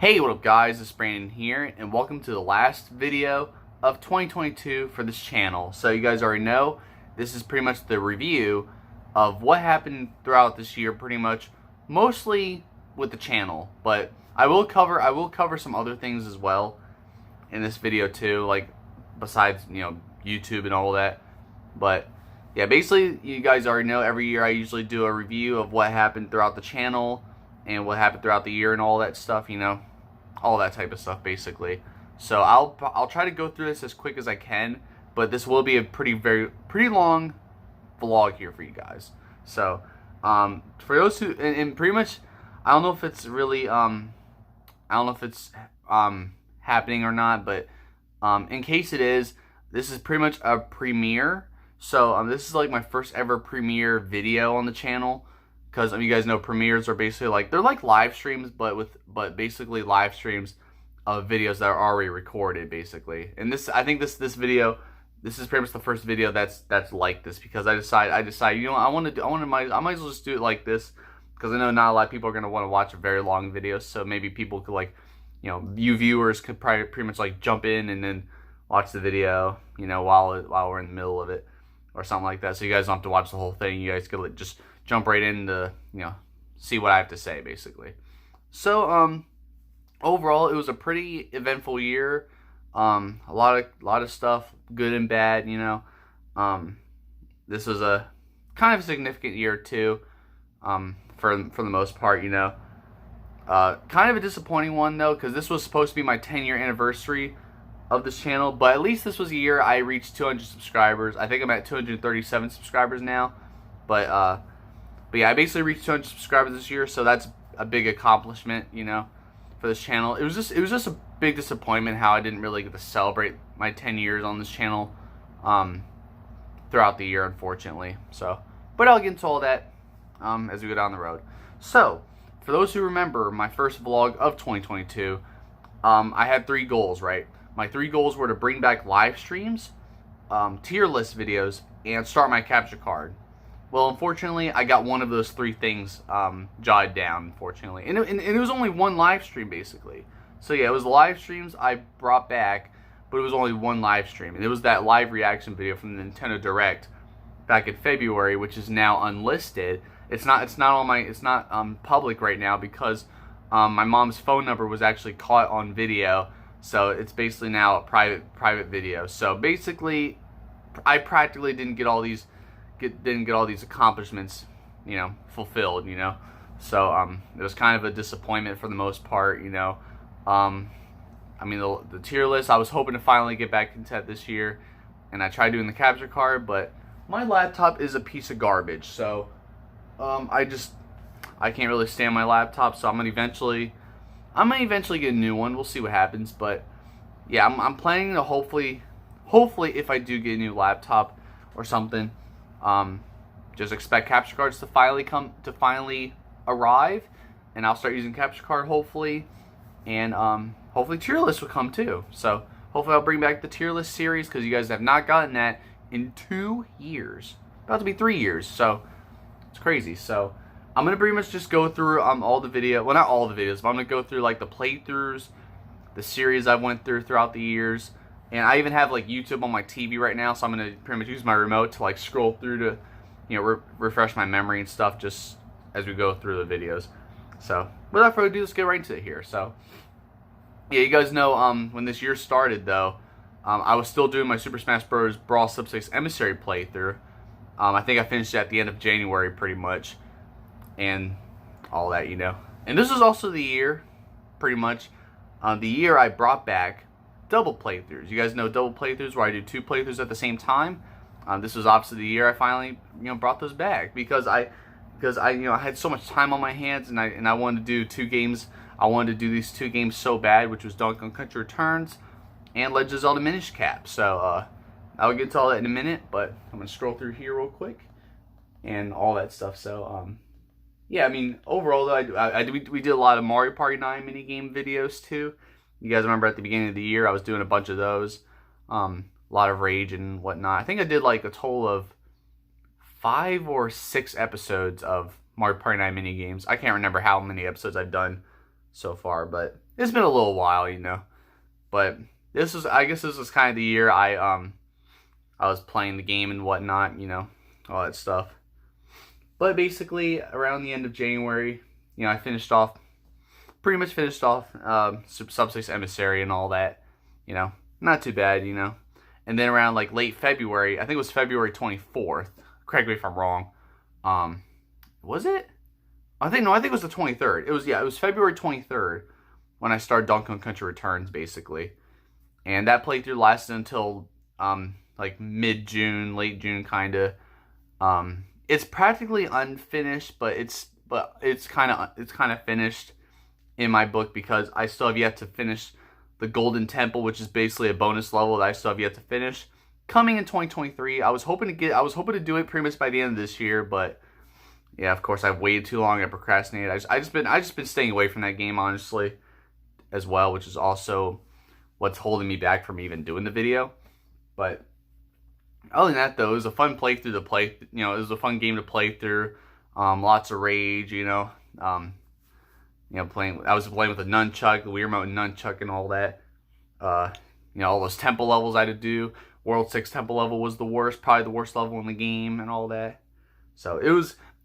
Hey, what up guys, it's Brandon here, and welcome to the last video of 2022 for this channel. So you guys already know, this is pretty much the review of what happened throughout this year, pretty much, mostly with the channel. But I will cover some other things as well in this video too, like besides, YouTube and all that. But yeah, basically you guys already know every year I usually do a review of what happened throughout the channel and what happened throughout the year and all that stuff, all that type of stuff basically. So I'll try to go through this as quick as I can, but this will be a pretty long vlog here for you guys. So for those who and pretty much, I don't know if it's really happening or not, but in case it is, this is pretty much a premiere. So this is like my first ever premiere video on the channel. Because you guys know premieres are basically they're like live streams, but basically live streams of videos that are already recorded basically. And I think this video, this is pretty much the first video that's like this, because I decide I might as well just do it like this, because I know not a lot of people are gonna want to watch a very long video. So maybe people could you viewers could probably pretty much jump in and then watch the video while we're in the middle of it or something like that. So you guys don't have to watch the whole thing. You guys could just jump right in to see what I have to say basically. So overall it was a pretty eventful year. A lot of stuff, good and bad. This was a kind of significant year too, for the most part. Kind of a disappointing one though, because this was supposed to be my 10-year anniversary of this channel, but at least this was a year I reached 200 subscribers. I think I'm at 237 subscribers now, but yeah, I basically reached 200 subscribers this year, so that's a big accomplishment, for this channel. It was just a big disappointment how I didn't really get to celebrate my 10 years on this channel throughout the year, unfortunately. So, but I'll get into all that as we go down the road. So, for those who remember my first vlog of 2022, I had 3 goals, right? My 3 goals were to bring back live streams, tier list videos, and start my capture card. Well, unfortunately, I got one of those 3 things jotted down, unfortunately. And it was only one live stream, basically. So, yeah, it was live streams I brought back, but it was only one live stream. And it was that live reaction video from the Nintendo Direct back in February, which is now unlisted. It's not public right now because my mom's phone number was actually caught on video. So, it's basically now a private video. So, basically, I practically didn't get all these accomplishments, fulfilled, So, it was kind of a disappointment for the most part, I mean, the tier list, I was hoping to finally get back into that this year, and I tried doing the capture card, but my laptop is a piece of garbage, so, I can't really stand my laptop, so I'm gonna eventually get a new one. We'll see what happens, but, yeah, I'm planning to hopefully, if I do get a new laptop or something, just expect capture cards to finally arrive, and I'll start using capture card hopefully, and hopefully tier list will come too. So hopefully I'll bring back the tier list series, because you guys have not gotten that in 2 years, about to be 3 years. So it's crazy. So I'm gonna pretty much just go through all the video, well, not all the videos, but I'm gonna go through the playthroughs, the series I went throughout the years. And I even have YouTube on my TV right now, so I'm gonna pretty much use my remote to scroll through to refresh my memory and stuff, just as we go through the videos. So without further ado, let's get right into it here. So yeah, you guys know when this year started though, I was still doing my Super Smash Bros. Brawl Sub-6 Emissary playthrough. I think I finished it at the end of January pretty much, and all that, And this was also the year, pretty much, the year I brought back double playthroughs. You guys know double playthroughs, where I do 2 playthroughs at the same time. This was obviously the year I finally brought those back, because I had so much time on my hands, and I wanted to do 2 games. I wanted to do these 2 games so bad, which was Donkey Kong Country Returns and Legend of Zelda Minish Cap. So I'll get to all that in a minute, but I'm gonna scroll through here real quick and all that stuff. So yeah, I mean, overall though, we did a lot of Mario Party 9 minigame videos too. You guys remember at the beginning of the year, I was doing a bunch of those. A lot of Rage and whatnot. I think I did a total of 5 or 6 episodes of Mario Party 9 minigames. I can't remember how many episodes I've done so far, but it's been a little while, you know. But I guess this was kind of the year I was playing the game and whatnot, you know, all that stuff. But basically, around the end of January, you know, I pretty much finished off Sub-6 Emissary and all that, you know, not too bad, you know. And then around like late February, I think it was February 24th. Correct me if I'm wrong. Was it? I think it was the 23rd. It was February 23rd when I started Donkey Kong Country Returns, basically. And that playthrough lasted until like mid-June, late June, kind of. It's practically unfinished, but it's kind of finished in my book, because I still have yet to finish the Golden Temple, which is basically a bonus level that I still have yet to finish. Coming in 2023, I was hoping to do it pretty much by the end of this year, but yeah, of course I've waited too long. I procrastinated. I just been staying away from that game, honestly, as well, which is also what's holding me back from even doing the video. But other than that, though, it was a fun playthrough to play. You know, it was a fun game to play through. Lots of rage, you know. You know, I was playing with a nunchuck, the Wii Remote nunchuck, and all that. You know, all those temple levels I had to do. World 6 temple level was the worst, probably the worst level in the game, and all that. So it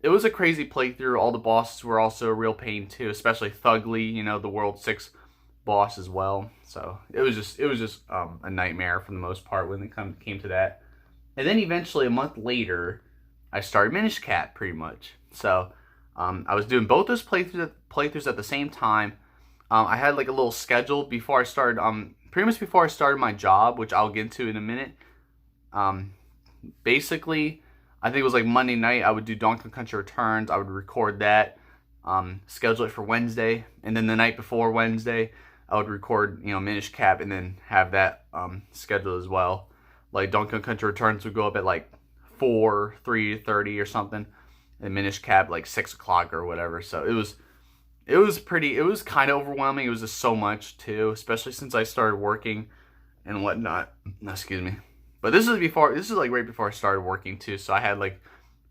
was a crazy playthrough. All the bosses were also a real pain too, especially Thugly, you know, the World 6 boss as well. So it was just a nightmare for the most part when it came to that. And then eventually, a month later, I started Minish Cap, pretty much. So I was doing both those playthroughs at the same time. I had like a little schedule before I started, pretty much before I started my job, which I'll get into in a minute. Basically, I think it was like Monday night, I would do Donkey Kong Country Returns. I would record that, schedule it for Wednesday, and then the night before Wednesday, I would record, you know, Minish Cap, and then have that scheduled as well. Like Donkey Kong Country Returns would go up at like 3:30 or something, and Minish Cap like 6 o'clock or whatever. So it was kind of overwhelming. It was just so much too, especially since I started working and whatnot. Excuse me. But this is like right before I started working too, so I had like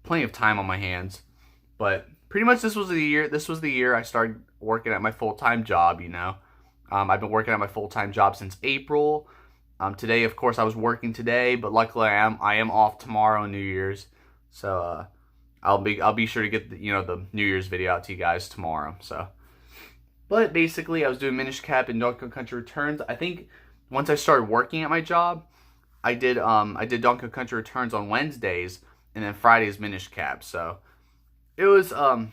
plenty of time on my hands. But pretty much this was the year I started working at my full-time job, you know. I've been working at my full-time job since April. Today, of course, I was working today, but luckily I am off tomorrow, New Year's. So I'll be sure to get the New Year's video out to you guys tomorrow. So, but basically, I was doing Minish Cap and Donkey Kong Country Returns. I think once I started working at my job, I did Donkey Kong Country Returns on Wednesdays, and then Fridays Minish Cap. So it was a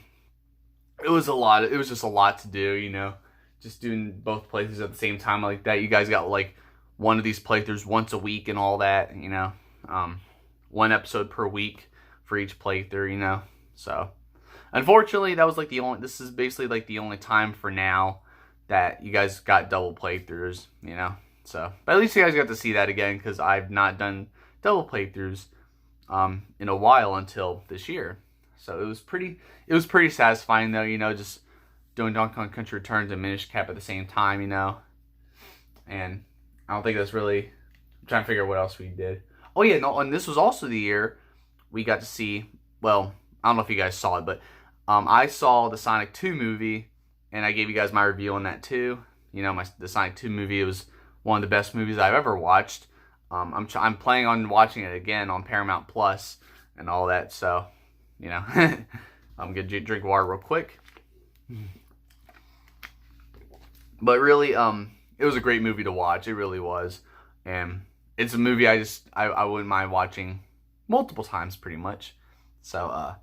lot. It was just a lot to do, you know, just doing both playthroughs at the same time like that. You guys got like one of these playthroughs once a week and all that, you know, one episode per week for each playthrough, you know. So unfortunately, that was like this is basically like the only time for now that you guys got double playthroughs, you know. So, but at least you guys got to see that again, because I've not done double playthroughs in a while until this year. So it was pretty satisfying though, you know, just doing Donkey Kong Country Returns and Minish Cap at the same time, you know. And I don't think that's really, I'm trying to figure out what else we did. Oh yeah, no, and this was also the year we got to see, well, I don't know if you guys saw it, but I saw the Sonic 2 movie, and I gave you guys my review on that too. You know, the Sonic 2 movie, it was one of the best movies I've ever watched. I'm planning on watching it again on Paramount Plus and all that, so, you know. I'm going to drink water real quick. But really, it was a great movie to watch. It really was. And it's a movie I wouldn't mind watching multiple times, pretty much. So,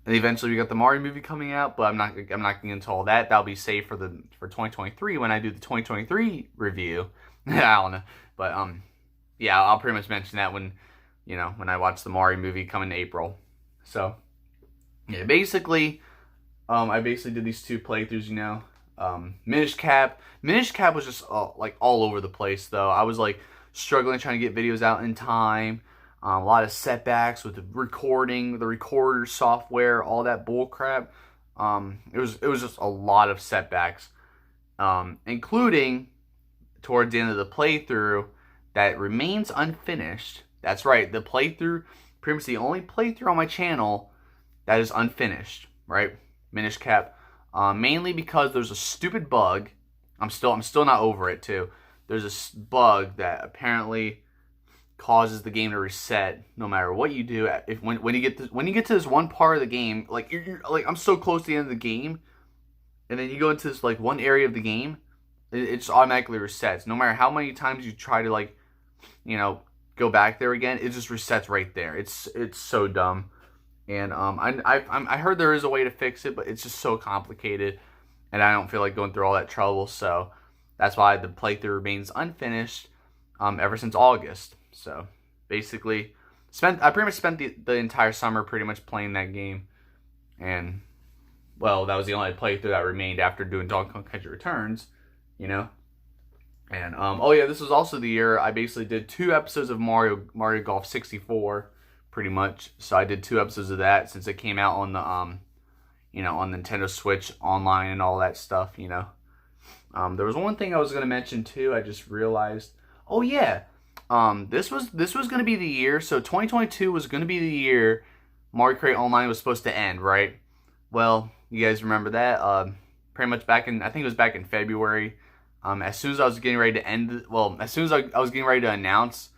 and eventually we got the Mario movie coming out, but I'm not getting into all that. That'll be saved for 2023 when I do the 2023 review. I don't know, but yeah, I'll pretty much mention that when I watch the Mario movie coming in April. So, yeah, basically, I basically did these two playthroughs, you know. Minish Cap was just like all over the place though. I was like struggling trying to get videos out in time. A lot of setbacks with the recording, the recorder software, all that bull crap. It was just a lot of setbacks, including towards the end of the playthrough that remains unfinished. That's right, the playthrough, pretty much the only playthrough on my channel that is unfinished, right? Minish Cap. Mainly because there's a stupid bug I'm still not over it too. There's a bug that apparently causes the game to reset no matter what you do. If when you get to this one part of the game, like you're like I'm so close to the end of the game, and then you go into this like one area of the game, it just automatically resets. No matter how many times you try to like, go back there again, it just resets right there. It's so dumb. And I heard there is a way to fix it, but it's just so complicated, and I don't feel like going through all that trouble. So that's why the playthrough remains unfinished ever since August. So basically, I pretty much spent the entire summer pretty much playing that game, and well, that was the only playthrough that remained after doing Donkey Kong Country Returns, And oh yeah, this was also the year I basically did 2 episodes of Mario Golf 64, pretty much. So I did 2 episodes of that since it came out on the on Nintendo Switch online and all that stuff. There was one thing I was gonna mention too. I just realized. Oh yeah. This was going to be the year, so 2022 was going to be the year Mario Kart Online was supposed to end, right? Well, you guys remember that? Pretty much I think it was back in February. As soon as I was getting ready to as soon as I was getting ready to announce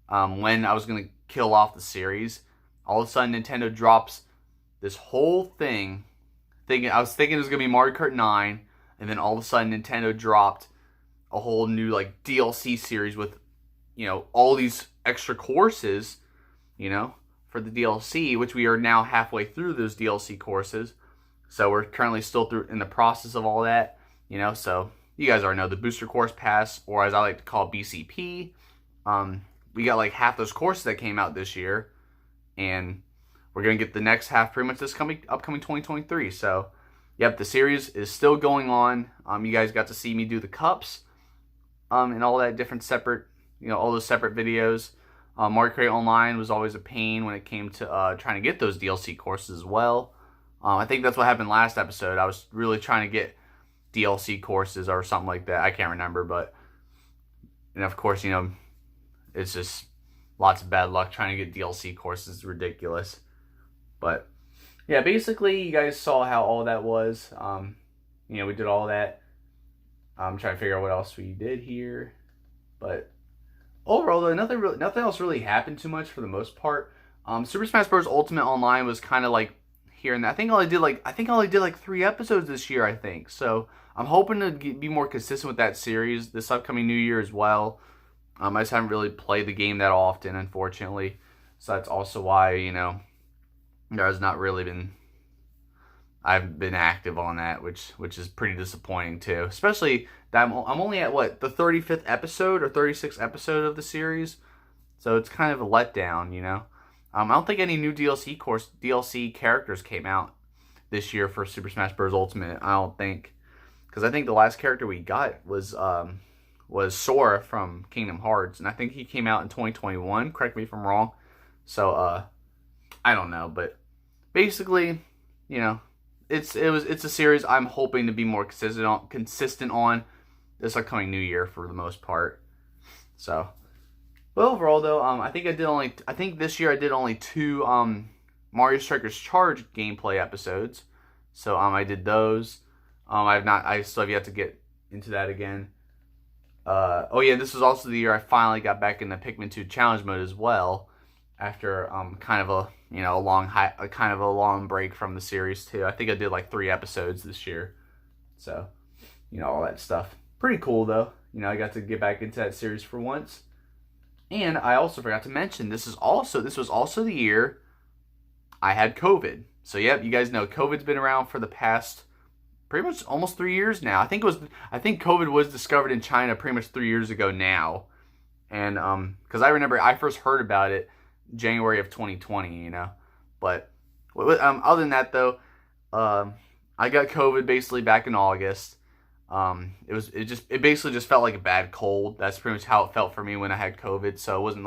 when I was going to kill off the series, all of a sudden Nintendo drops this whole thing. I was thinking it was going to be Mario Kart 9, and then all of a sudden Nintendo dropped a whole new like DLC series with all these extra courses, for the DLC, which we are now halfway through those DLC courses. So we're currently still in the process of all that, so you guys already know the Booster Course Pass, or as I like to call BCP. We got like half those courses that came out this year, and we're going to get the next half pretty much this upcoming 2023. So, yep, the series is still going on. You guys got to see me do the cups, and all that different separate, all those separate videos. Mario Kart Online was always a pain when it came to trying to get those DLC courses as well. I think that's what happened last episode. I was really trying to get DLC courses or something like that. I can't remember, but and of course, it's just lots of bad luck trying to get DLC courses. It's ridiculous. But yeah, basically, you guys saw how all that was. We did all that. I'm trying to figure out what else we did here, but overall, though, nothing else really happened too much for the most part. Super Smash Bros. Ultimate Online was kind of like here and there. I think I only did like 3 episodes this year. I think so. I'm hoping to be more consistent with that series this upcoming new year as well. I just haven't really played the game that often, unfortunately. So that's also why there's not really been. I haven't been active on that, which is pretty disappointing too. Especially that I'm only at the 35th episode or 36th episode of the series, so it's kind of a letdown, I don't think any new DLC characters came out this year for Super Smash Bros. Ultimate. I don't think, because I think the last character we got was Sora from Kingdom Hearts, and I think he came out in 2021. Correct me if I'm wrong. So I don't know, but basically, it's a series I'm hoping to be more consistent on this upcoming new year for the most part. So, but overall though, I think this year I did only 2 Mario Strikers Charge gameplay episodes. So I did those. I still have yet to get into that again. Oh yeah, this was also the year I finally got back in the Pikmin 2 challenge mode as well, after kind of a a long break from the series too. I think I did like 3 episodes this year. So, all that stuff. Pretty cool though. I got to get back into that series for once. And I also forgot to mention this was also the year I had COVID. So yep, you guys know COVID's been around for the past pretty much almost 3 years now. I think COVID was discovered in China pretty much 3 years ago now. And because I remember I first heard about it January of 2020, But other than that though, I got COVID basically back in August. It basically just felt like a bad cold. That's pretty much how it felt for me when I had COVID. So it wasn't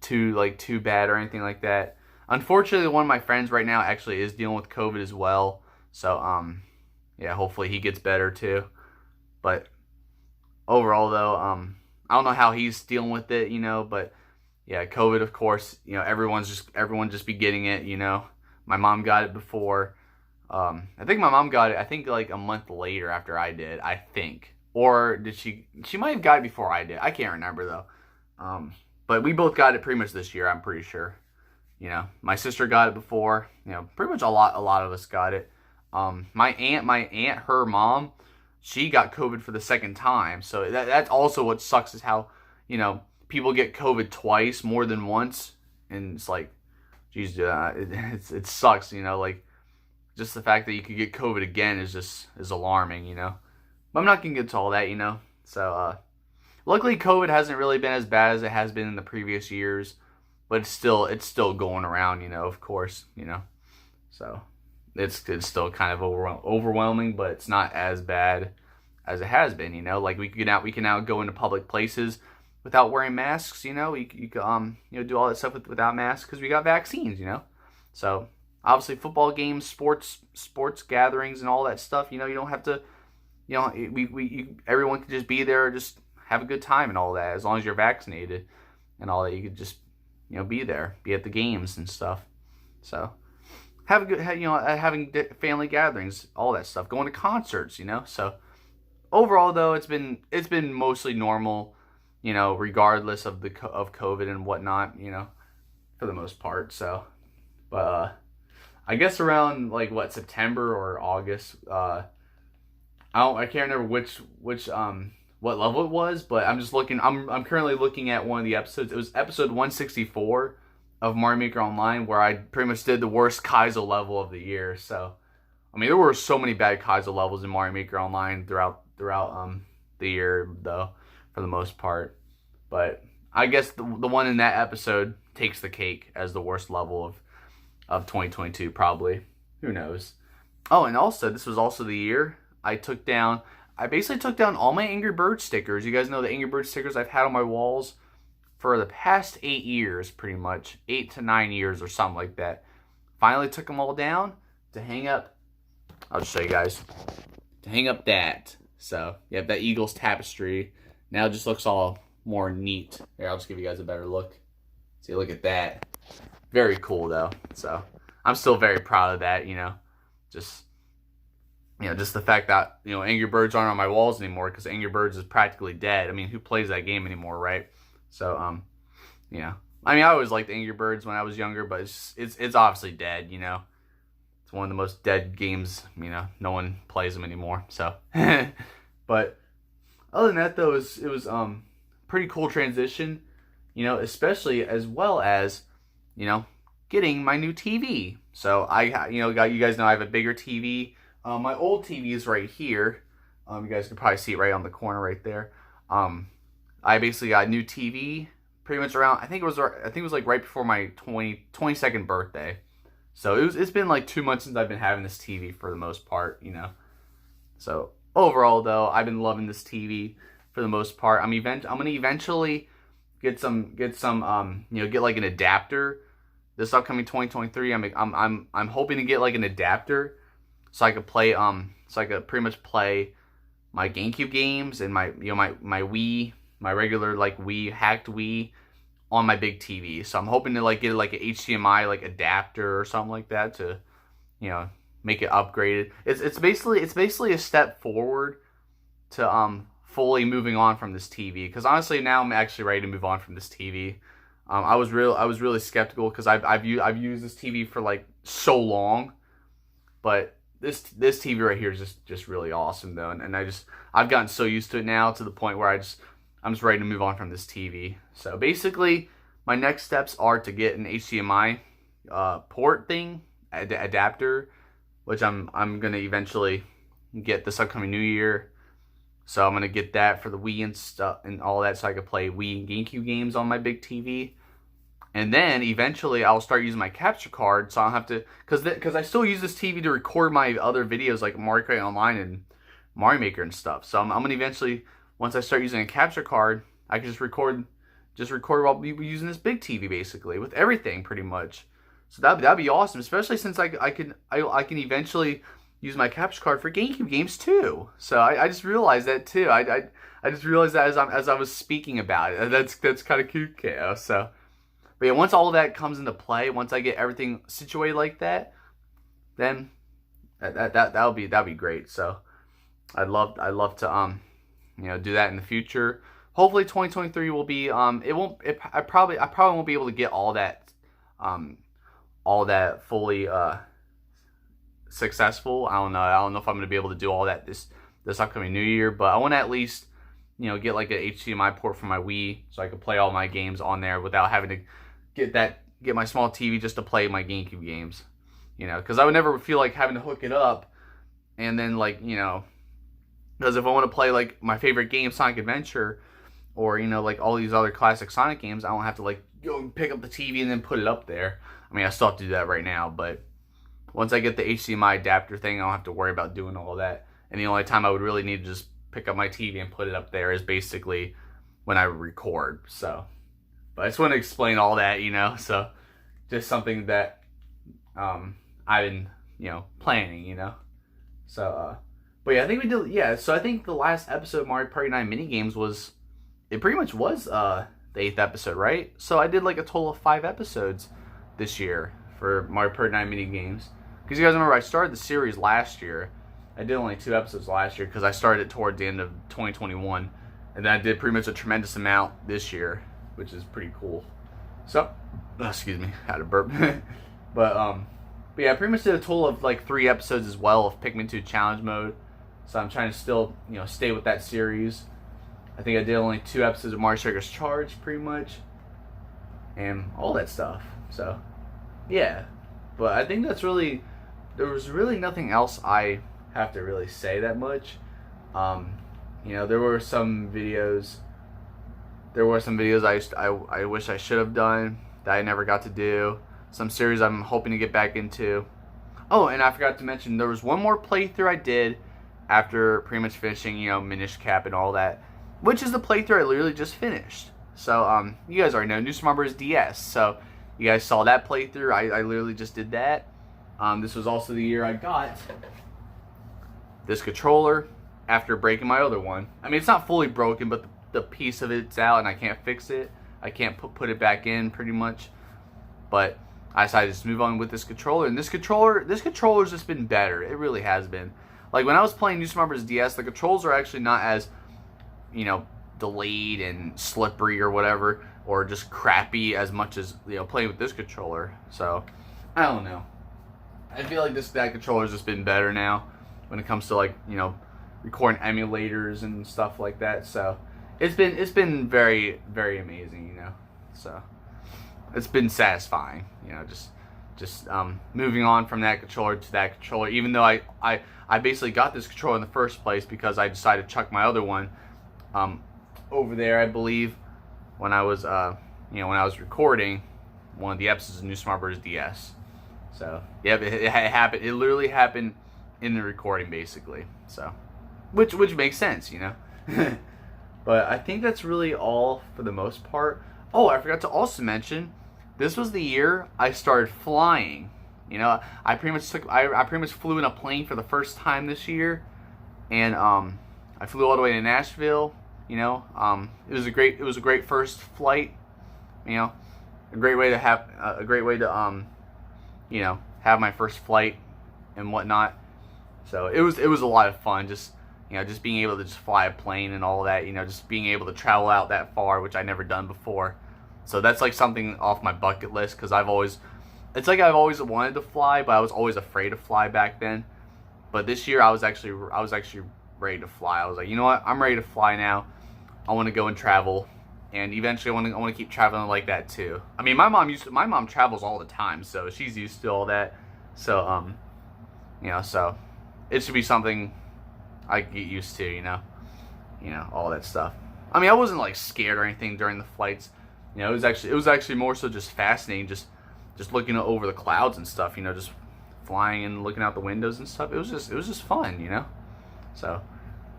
too bad or anything like that. Unfortunately, one of my friends right now actually is dealing with COVID as well. So yeah, hopefully he gets better too. But overall though, I don't know how he's dealing with it, but yeah, COVID, of course, everyone just be getting it, My mom got it before. I think my mom got it. I think like a month later after I did. I think, or did she? She might have got it before I did. I can't remember though. But we both got it pretty much this year. I'm pretty sure. You know, my sister got it before. You know, pretty much a lot of us got it. My aunt, her mom, she got COVID for the second time. So that's also what sucks is how, you know, people get COVID twice, more than once, and it's like, geez, it sucks. You know, like just the fact that you could get COVID again is alarming. You know, but I'm not gonna get to all that. You know, so luckily COVID hasn't really been as bad as it has been in the previous years. But it's still going around, you know, of course, you know. So it's still kind of overwhelming, but it's not as bad as it has been, you know. Like we can now go into public places without wearing masks, you know. You can you know, do all that stuff without masks because we got vaccines, you know. So obviously football games, sports gatherings and all that stuff, you know, you don't have to, you know, everyone can just be there, just have a good time and all that as long as you're vaccinated and all that. You could just, you know, be there, be at the games and stuff. So have a good, you know, having family gatherings, all that stuff, going to concerts, you know. So overall, though, it's been mostly normal, you know, regardless of of COVID and whatnot, you know, for the most part. So, but I guess around like what, September or August, I can't remember which what level it was, but I'm just looking. I'm currently looking at one of the episodes. It was episode 164 of Mario Maker Online, where I pretty much did the worst Kaizo level of the year. So, I mean, there were so many bad Kaizo levels in Mario Maker Online throughout the year, though, for the most part. But I guess the one in that episode takes the cake as the worst level of 2022, probably. Who knows? Oh, and also this was also the year I basically took down all my Angry Birds stickers. You guys know the Angry Birds stickers I've had on my walls for the past 8 years, pretty much. 8 to 9 years or something like that. Finally took them all down to hang up. I'll just show you guys. To hang up that. So, you have that Eagles tapestry. Now it just looks all more neat. Here, I'll just give you guys a better look. See, look at that. Very cool, though. So, I'm still very proud of that, you know. Just the fact that, you know, Angry Birds aren't on my walls anymore because Angry Birds is practically dead. I mean, who plays that game anymore, right? So, yeah. I mean, I always liked Angry Birds when I was younger, but it's obviously dead, you know. It's one of the most dead games, you know. No one plays them anymore, so. But other than that, though, it was pretty cool transition, you know, especially as well as, you know, getting my new TV. So, you guys know I have a bigger TV. My old TV is right here. You guys can probably see it right on the corner right there. I basically got a new TV pretty much around, I think it was like right before my 22nd birthday. So it's been like 2 months since I've been having this TV for the most part, you know. So overall, though, I've been loving this TV for the most part. I'm gonna eventually get some you know, get like an adapter this upcoming 2023. I'm hoping to get like an adapter so I could play pretty much play my GameCube games and my Wii, my regular like Wii, hacked Wii on my big TV. So I'm hoping to like get like an HDMI like adapter or something like that to, you know, make it upgraded. It's basically a step forward to fully moving on from this TV, because honestly now I'm actually ready to move on from this TV. I was really skeptical because I've used this TV for like so long, but this TV right here is just really awesome though, and I've gotten so used to it now to the point where I'm just ready to move on from this TV. So basically, my next steps are to get an HDMI port thing, adapter, which I'm gonna eventually get this upcoming new year. So I'm gonna get that for the Wii and stuff and all that, so I could play Wii and GameCube games on my big TV. And then eventually I'll start using my capture card, so I don't have to, because I still use this TV to record my other videos like Mario Kart Online and Mario Maker and stuff. So I'm gonna eventually, once I start using a capture card, I can just record while using this big TV basically with everything pretty much. So that'd be awesome, especially since I can eventually use my capture card for GameCube games too. So I just realized that too. I just realized that as I was speaking about it. That's kind of cute, Keo. So. But yeah, once all of that comes into play, once I get everything situated like that, then that'd be great. So I'd love to do that in the future. Hopefully 2023 will be it won't it, I probably won't be able to get um all that fully successful. I don't know if I'm going to be able to do all that this upcoming new year, but I want to at least get like an HDMI port for my Wii so I can play all my games on there without having to get my small TV just to play my GameCube games. Because I would never feel like having to hook it up and then because if I want to play like my favorite game, Sonic Adventure, or like all these other classic Sonic games, I don't have to like go and pick up the TV and then put it up there. I mean, I still have to do that right now, but once I get the HDMI adapter thing, I don't have to worry about doing all that. And the only time I would really need to just pick up my TV and put it up there is basically when I record. So, but I just want to explain all that, so just something that I've been, planning, So, but yeah, I think we did, yeah, so I think the last episode of Mario Party 9 minigames it pretty much was the 8th episode, right? So I did like a total of 5 episodes this year for Mario Party 9 minigames. Because you guys remember I started the series last year. I did only 2 episodes last year because I started it toward the end of 2021. And then I did pretty much a tremendous amount this year, which is pretty cool. So, excuse me, had a burp. But yeah, I pretty much did a total of like 3 episodes as well of Pikmin 2 challenge mode. So I'm trying to still, stay with that series. I think I did only 2 episodes of Mario Strikers Charge, pretty much. And all that stuff. So, yeah. But I think there was really nothing else I have to really say that much. There were some videos I wish I should have done that I never got to do. Some series I'm hoping to get back into. Oh, and I forgot to mention, there was one more playthrough I did after pretty much finishing, Minish Cap and all that, which is the playthrough I literally just finished. So, you guys already know, New Super Mario Bros. DS. So, you guys saw that playthrough. I literally just did that. This was also the year I got this controller after breaking my other one. I mean, it's not fully broken, but the piece of it's out and I can't fix it. I can't put it back in pretty much. But I decided to just move on with this controller. And this controller's just been better. It really has been. Like, when I was playing New Super Mario Bros. DS, the controls are actually not as, delayed and slippery or whatever, or just crappy as much as, playing with this controller. So, I don't know. I feel like that controller's just been better now when it comes to, like, recording emulators and stuff like that. So, it's been very, very amazing, So, it's been satisfying, just moving on from that controller to that controller, even though I basically got this controller in the first place because I decided to chuck my other one over there, I believe, when I was when I was recording one of the episodes of New Super Mario Bros. DS. So yeah, it happened. It literally happened in the recording, basically. So, which makes sense, But I think that's really all for the most part. Oh, I forgot to also mention, this was the year I started flying. I pretty much flew in a plane for the first time this year, and I flew all the way to Nashville. It was a great first flight. A great way to have have my first flight and whatnot. So it was a lot of fun. Just being able to just fly a plane and all that. Just being able to travel out that far, which I never done before. So that's like something off my bucket list because I've always wanted to fly, but I was always afraid to fly back then. But this year I was actually ready to fly. I was like, you know what? I'm ready to fly now. I want to go and travel, and eventually I want to keep traveling like that too. I mean, my mom travels all the time, so she's used to all that. So so it should be something I get used to. All that stuff. I mean, I wasn't like scared or anything during the flights. It was actually more so just fascinating, just looking over the clouds and stuff. Just flying and looking out the windows and stuff. It was just fun. So.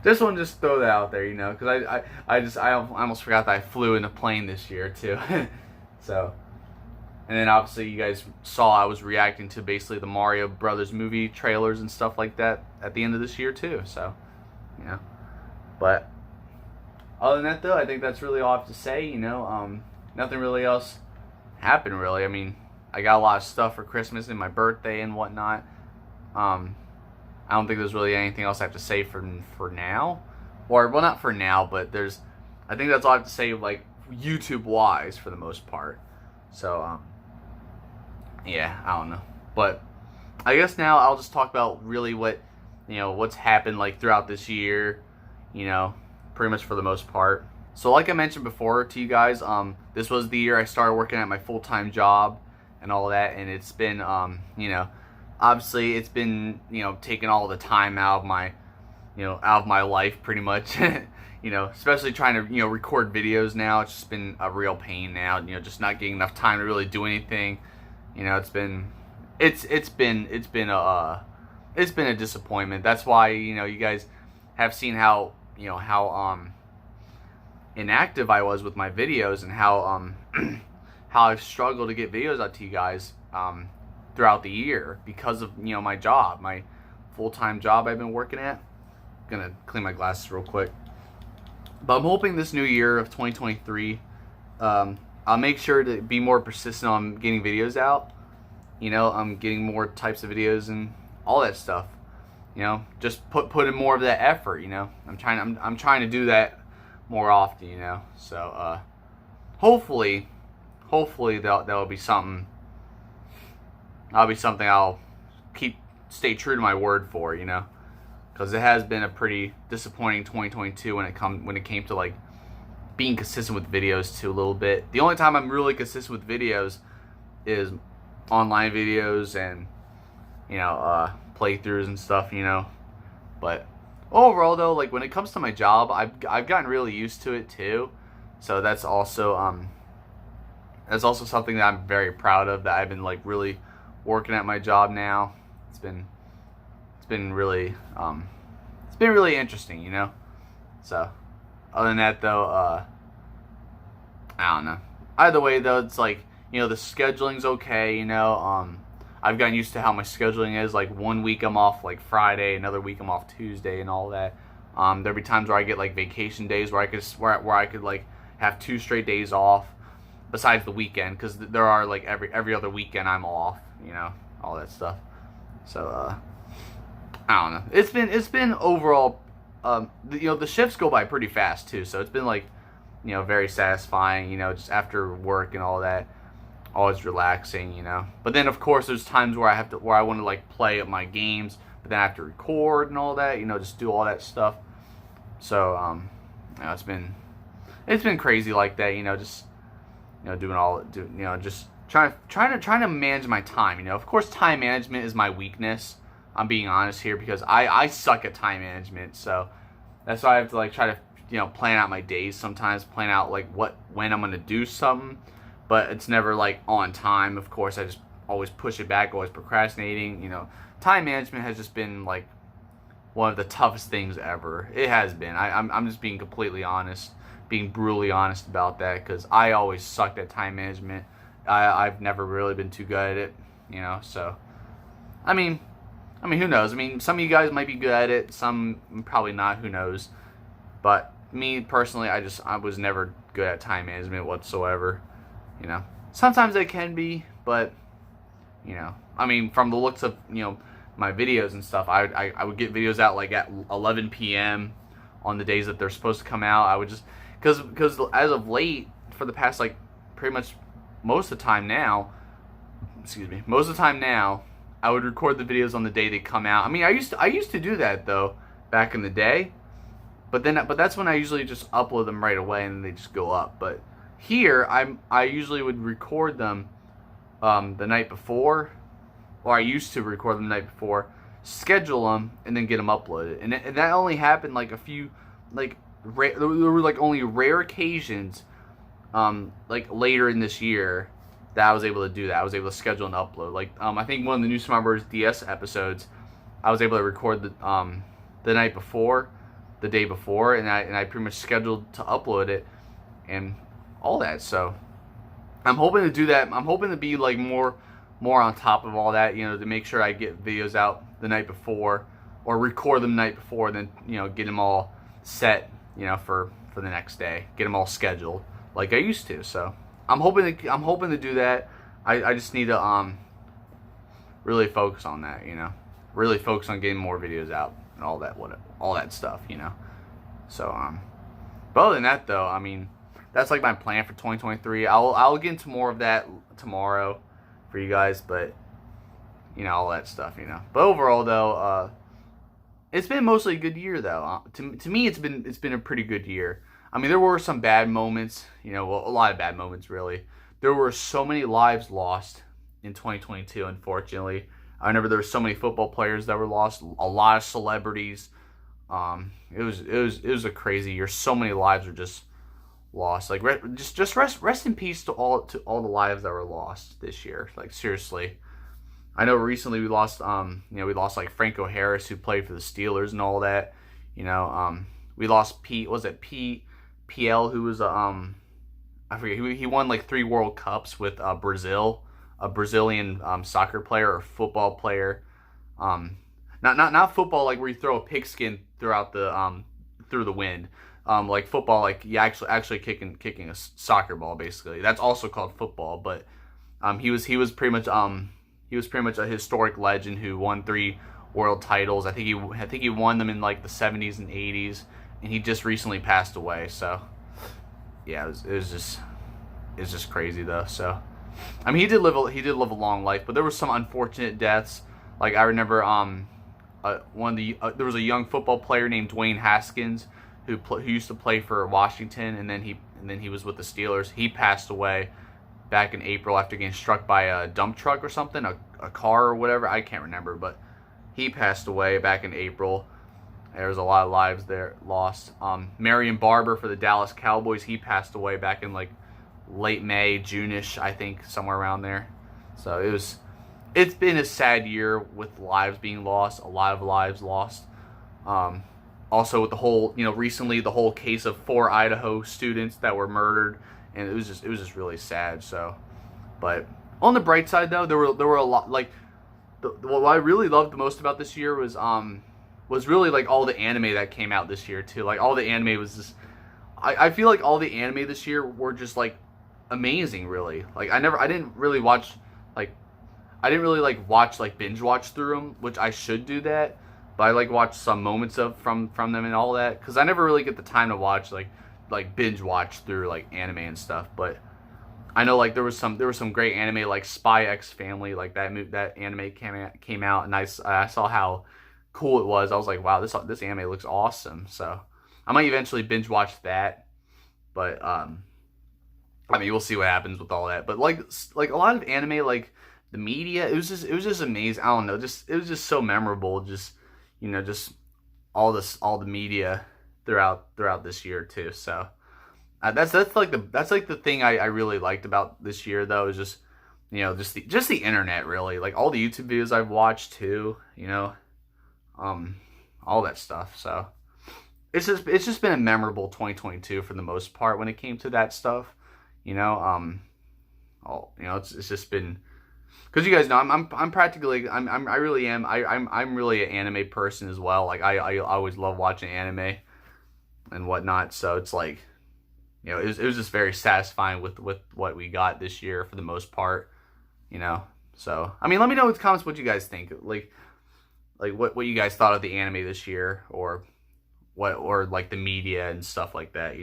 Just want to just throw that out there, because I almost forgot that I flew in a plane this year too. So, and then obviously you guys saw I was reacting to basically the Mario Brothers movie trailers and stuff like that at the end of this year too. So, but other than that though, I think that's really all I have to say. Nothing really else happened really. I mean, I got a lot of stuff for Christmas and my birthday and whatnot. I don't think there's really anything else I have to say for now, or well, not for now, but I think that's all I have to say, like YouTube wise, for the most part. So yeah, I don't know, but I guess now I'll just talk about really what's happened like throughout this year, pretty much for the most part. So like I mentioned before to you guys, this was the year I started working at my full-time job and all that, and it's been, obviously it's been, taking all the time out of my life pretty much, especially trying to, record videos now. It's just been a real pain now, just not getting enough time to really do anything. It's been a disappointment. That's why, you guys have seen how inactive I was with my videos, and how how I've struggled to get videos out to you guys throughout the year because of my job, my full-time job I've been working at. I'm gonna clean my glasses real quick. But I'm hoping this new year of 2023, I'll make sure to be more persistent on getting videos out. I'm getting more types of videos and all that stuff. Just put in more of that effort. I'm trying to do that more often. So hopefully that'll be something. That'll be something I'll stay true to my word for. Because it has been a pretty disappointing 2022 when it came to like being consistent with videos too, a little bit. The only time I'm really consistent with videos is online videos and playthroughs and stuff. But overall though, like when it comes to my job, I've gotten really used to it too. So that's also something that I'm very proud of, that I've been like really working at my job now. It's been really interesting, So other than that though, I don't know. Either way though, it's like, the scheduling's okay, I've gotten used to how my scheduling is. Like 1 week I'm off like Friday, another week I'm off Tuesday and all that. There'll be times where I get like vacation days where I could like have 2 straight days off besides the weekend, because there are like every other weekend I'm off, all that stuff. So I don't know. It's been overall, the shifts go by pretty fast too. So it's been like, very satisfying. Just after work and all that, always relaxing. But then of course there's times where I want to like play at my games, but then I have to record and all that. Just do all that stuff. So it's been crazy like that. Just just trying to manage my time. Of course, time management is my weakness. I'm being honest here, because I suck at time management. So that's why I have to like try to plan out my days sometimes, plan out like when I'm gonna do something, but it's never like on time. Of course, I just always push it back, always procrastinating. Time management has just been like one of the toughest things ever. It has been. I'm just being completely honest, being brutally honest about that, because I always sucked at time management. I've never really been too good at it, So I mean, who knows? Some of you guys might be good at it, some probably not. Who knows? But me personally, I was never good at time management whatsoever. Sometimes I can be, but from the looks of my videos and stuff, I would get videos out like at 11 p.m. on the days that they're supposed to come out. I would just because as of late, for the past like pretty much most of the time now, I would record the videos on the day they come out. I used to do that though back in the day, but that's when I usually just upload them right away and they just go up. But here I usually would record them the night before, or I used to record them the night before, schedule them, and then get them uploaded. And that only happened like a few, like there were like only rare occasions, like later in this year, that I was able to do that. I was able to schedule and upload. Like I think one of the New Smart Brothers DS episodes, I was able to record the night before, the day before, and I pretty much scheduled to upload it and all that. So I'm hoping to do that. I'm hoping to be like more on top of all that, to make sure I get videos out the night before, or record them the night before, then get them all set, for the next day, get them all scheduled like I used to. So I'm hoping to do that. I just need to really focus on that, really focus on getting more videos out and all that stuff, you know. So but other than that though, I mean, that's like my plan for 2023. I'll get into more of that tomorrow for you guys, but you know, all that stuff, you know. But overall though, it's been mostly a good year though. To me, it's been a pretty good year. I mean, there were some bad moments, you know, well, a lot of bad moments really. There were so many lives lost in 2022, unfortunately. I remember there were so many football players that were lost, a lot of celebrities. It was a crazy year. So many lives were just lost. Like just rest in peace to all the lives that were lost this year. Like seriously. I know recently we lost we lost like Franco Harris, who played for the Steelers and all that. You know, we lost PL, who was I forget, he won like 3 World Cups with Brazil, a Brazilian soccer player or football player. Not football like where you throw a pigskin throughout the through the wind. Like football, like you actually kicking a soccer ball basically. That's also called football, but he was pretty much a historic legend who won 3 world titles. I think he won them in like the 70s and 80s, and he just recently passed away. So yeah, it was just crazy though. So I mean, he did live a long life, but there were some unfortunate deaths. Like I remember there was a young football player named Dwayne Haskins who used to play for Washington, and then he was with the Steelers. He passed away back in April after getting struck by a dump truck or something, a car or whatever. I can't remember, but he passed away back in April. There was a lot of lives there lost. Marion Barber for the Dallas Cowboys, he passed away back in like late May, June-ish, I think, somewhere around there. So it's been a sad year with lives being lost, a lot of lives lost. Also with the whole, recently the whole case of 4 Idaho students that were murdered, and it was just really sad. So, but on the bright side though, there were a lot, like what I really loved the most about this year was really like all the anime that came out this year too. Like all the anime was just, I feel like all the anime this year were just like amazing, really. Like I didn't really binge watch through them, which I should do that. But I like watch some moments from them and all that, because I never really get the time to watch like binge watch through like anime and stuff. But I know like there was some great anime like Spy X Family, like that anime came out, and I saw how cool it was. I was like, wow, this anime looks awesome. So I might eventually binge watch that. But I mean, we'll see what happens with all that. But like a lot of anime, like the media, it was just amazing. I don't know, it was just so memorable. Just all the media throughout this year too. So that's like the thing I really liked about this year though, is just just the internet, really. Like all the YouTube videos I've watched too, all that stuff. So it's just been a memorable 2022 for the most part when it came to that stuff. It's just been, because you guys know I'm practically I really am I'm really an anime person as well. Like I always love watching anime and whatnot. So it's like, it was just very satisfying with what we got this year for the most part. So I mean, let me know in the comments what you guys think. Like what you guys thought of the anime this year, or like the media and stuff like that.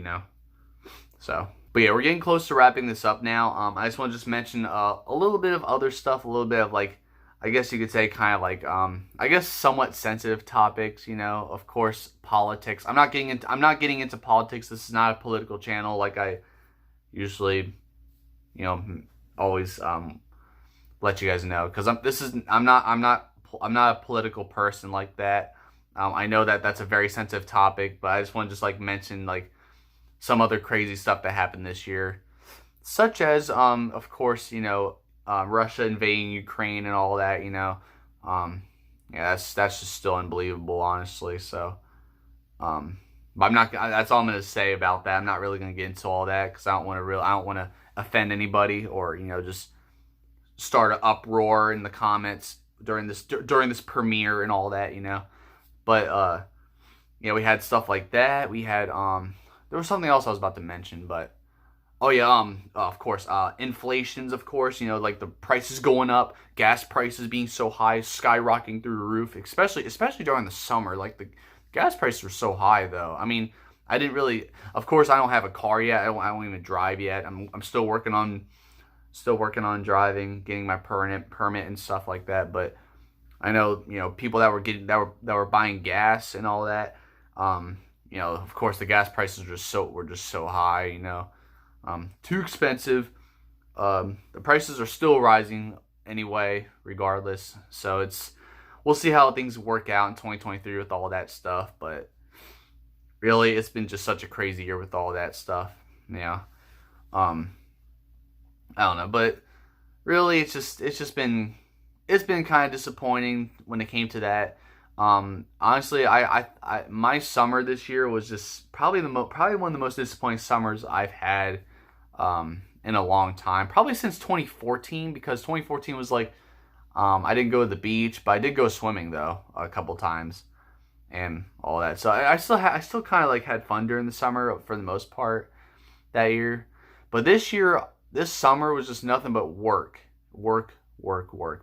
So. But yeah, we're getting close to wrapping this up now. I just want to just mention a little bit of other stuff, a little bit of like, I guess you could say kind of like, I guess somewhat sensitive topics, of course, politics. I'm not getting into politics. This is not a political channel like I usually, always let you guys know, because I'm not a political person like that. I know that that's a very sensitive topic, but I just want to just like mention like some other crazy stuff that happened this year, such as, of course, Russia invading Ukraine and all that. Yeah, that's just still unbelievable, honestly. So, but I'm not. That's all I'm gonna say about that. I'm not really gonna get into all that, because I don't want to offend anybody, or just start an uproar in the comments during this premiere and all that. But we had stuff like that. We had there was something else I was about to mention, but Oh yeah, of course, inflation's of course, like the prices going up, gas prices being so high, skyrocketing through the roof, especially during the summer. Like the gas prices were so high though. I mean, I didn't really, of course, I don't have a car yet. I don't even drive yet. I'm still working on driving, getting my permit and stuff like that. But I know, people that were buying gas and all that. Of course, the gas prices were just so high. Too expensive. The prices are still rising anyway, regardless. So we'll see how things work out in 2023 with all that stuff. But really, it's been just such a crazy year with all that stuff. Yeah. I don't know, but really, it's been kind of disappointing when it came to that. Honestly, my summer this year was just probably probably one of the most disappointing summers I've had in a long time, probably since 2014, because 2014 was like, I didn't go to the beach, but I did go swimming though a couple times and all that. So I still kind of like had fun during the summer for the most part that year. But this summer was just nothing but work,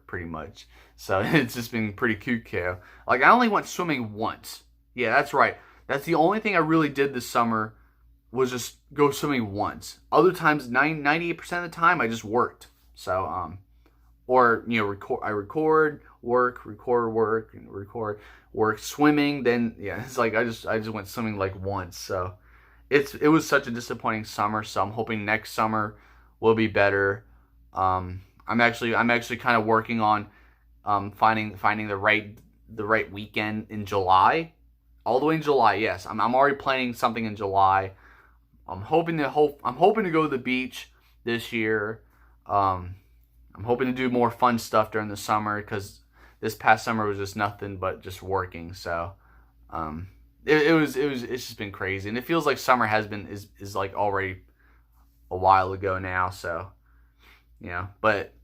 pretty much. So it's just been pretty cute. Like I only went swimming once. Yeah, that's right. That's the only thing I really did this summer was just go swimming once. Other times, 98% of the time, I just worked. So, or, I record, work, work, swimming. Then, yeah, it's like I just went swimming like once. So it was such a disappointing summer. So I'm hoping next summer will be better. I'm actually kind of working on finding the right weekend in July, all the way in July. Yes, I'm already planning something in July. I'm hoping to go to the beach this year. I'm hoping to do more fun stuff during the summer because this past summer was just nothing but just working. So it's just been crazy, and it feels like summer is like already a while ago now. So but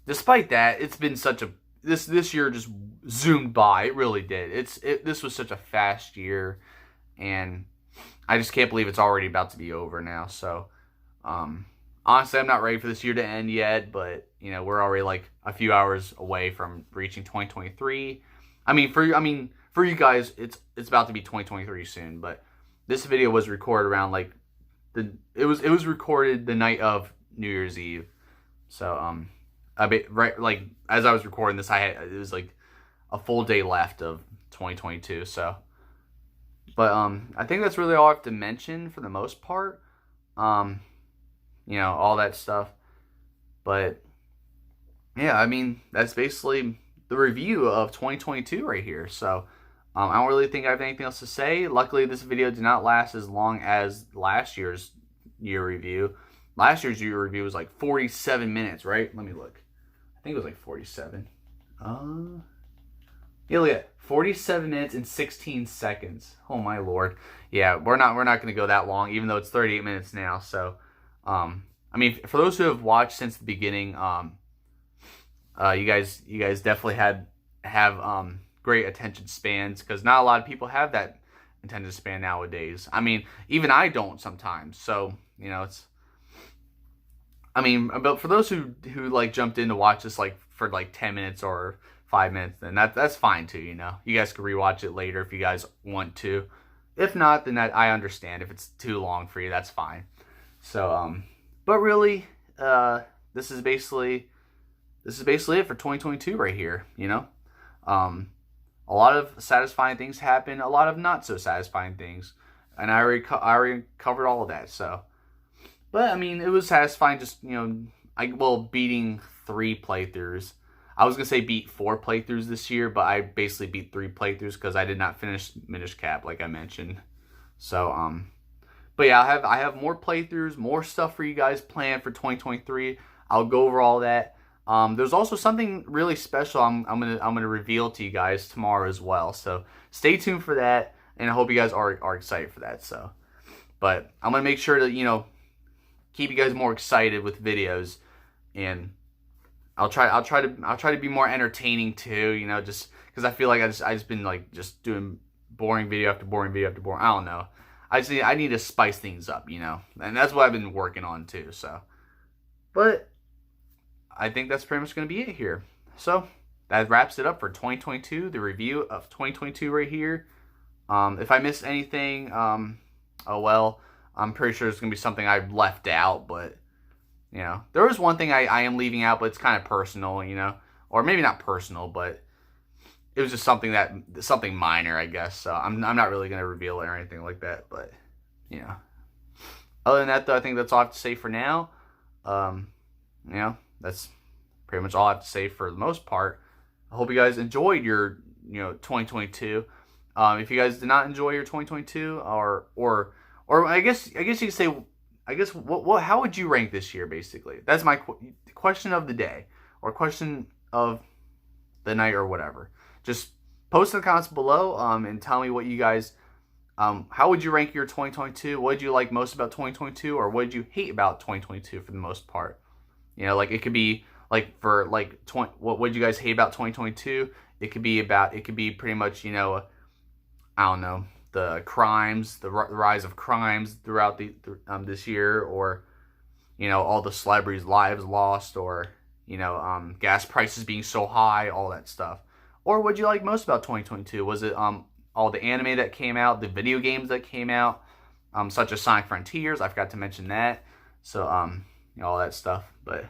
despite that, it's been such a this year just zoomed by. It really did. This was such a fast year, and I just can't believe it's already about to be over now. So honestly, I'm not ready for this year to end yet, but we're already like a few hours away from reaching 2023. For you guys, it's about to be 2023 soon, but this video was recorded around like it was recorded the night of New Year's Eve. So right, like as I was recording this, it was like a full day left of 2022. So, but I think that's really all I have to mention for the most part. All that stuff. But yeah, that's basically the review of 2022 right here. So I don't really think I have anything else to say. Luckily, this video did not last as long as last year's year review. Last year's year review was like 47 minutes, right? Let me look. I think it was like 47. Yeah, look at 47 minutes and 16 seconds. Oh my lord. Yeah, we're not going to go that long, even though it's 38 minutes now. So, for those who have watched since the beginning, you guys definitely have great attention spans, because not a lot of people have that attention span nowadays. Even I don't sometimes. So, but for those who like jumped in to watch this like for like 10 minutes or 5 minutes, then that's fine too. You guys can rewatch it later if you guys want to. If not, then I understand. If it's too long for you, that's fine. So but really, this is basically it for 2022 right here. A lot of satisfying things happen, a lot of not so satisfying things, and I already covered all of that. So, but it was satisfying. Just beating 3 playthroughs. I was gonna say beat 4 playthroughs this year, but I basically beat 3 playthroughs because I did not finish Minish Cap like I mentioned. So but yeah, I have more playthroughs, more stuff for you guys planned for 2023. I'll go over all that. There's also something really special I'm gonna reveal to you guys tomorrow as well. So stay tuned for that, and I hope you guys are excited for that. So, but I'm gonna make sure to keep you guys more excited with videos, and I'll try to be more entertaining too. Just because I feel like I just been like just doing boring video after boring video after boring. I don't know. I need to spice things up, you know, and that's what I've been working on too. So, but I think that's pretty much going to be it here. So that wraps it up for 2022. The review of 2022 right here. If I missed anything, oh well. I'm pretty sure it's going to be something I left out, but, you know, there was one thing I am leaving out, but it's kind of personal, you know, or maybe not personal, but it was just something minor, I guess. So I'm not really going to reveal it or anything like that, but, you know, other than that, though, I think that's all I have to say for now. You know, that's pretty much all I have to say for the most part. I hope you guys enjoyed your, 2022. If you guys did not enjoy your 2022, or I guess you could say, how would you rank this year? Basically, that's my question of the day, or question of the night, or whatever. Just post in the comments below, and tell me what you guys, how would you rank your 2022? What did you like most about 2022, or what did you hate about 2022 for the most part? You know, like it could be like for like what would you guys hate about 2022? It could be pretty much, you know, I don't know, the crimes, the rise of crimes throughout this year, or, you know, all the celebrities' lives lost, or, you know, gas prices being so high, all that stuff. Or what did you like most about 2022? Was it all the anime that came out, the video games that came out, such as Sonic Frontiers? I forgot to mention that. So you know, all that stuff. But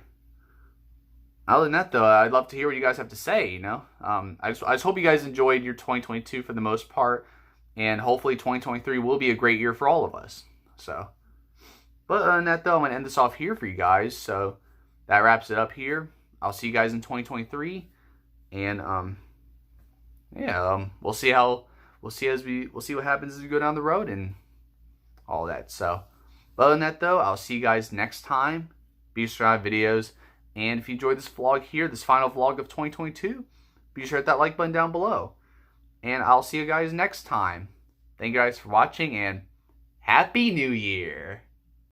other than that, though, I'd love to hear what you guys have to say. You know, I just hope you guys enjoyed your 2022 for the most part. And hopefully 2023 will be a great year for all of us. So, but other than that, though, I'm going to end this off here for you guys. So that wraps it up here. I'll see you guys in 2023. And, we'll see what happens as we go down the road and all that. So, but other than that, though, I'll see you guys next time. Be sure to have videos. And if you enjoyed this vlog here, this final vlog of 2022, be sure to hit that like button down below. And I'll see you guys next time. Thank you guys for watching, and Happy New Year!